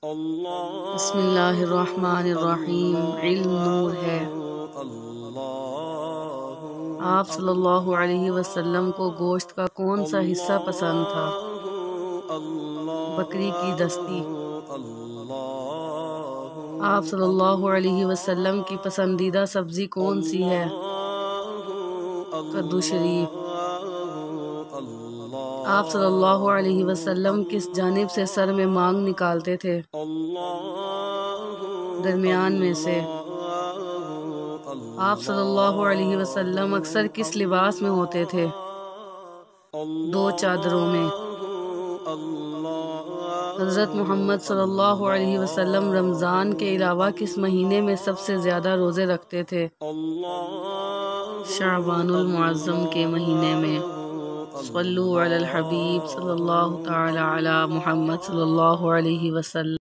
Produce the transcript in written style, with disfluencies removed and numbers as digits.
بسم اللہ الرحمن الرحیم۔ علم نور ہے۔ آپ صلی اللہ علیہ وسلم کو گوشت کا کون سا حصہ پسند تھا؟ بکری کی دستی۔ آپ صلی اللہ علیہ وسلم کی پسندیدہ سبزی کون سی ہے؟ کدو شریف۔ آپ صلی اللہ علیہ وسلم کس جانب سے سر میں مانگ نکالتے تھے؟ درمیان میں سے۔ آپ صلی اللہ علیہ وسلم اکثر کس لباس میں ہوتے تھے؟ دو چادروں میں۔ حضرت محمد صلی اللہ علیہ وسلم رمضان کے علاوہ کس مہینے میں سب سے زیادہ روزے رکھتے تھے؟ شعبان المعظم کے مہینے میں۔ صلو علی الحبیب صلی اللہ تعالی علی محمد صلی اللہ علیہ وسلم۔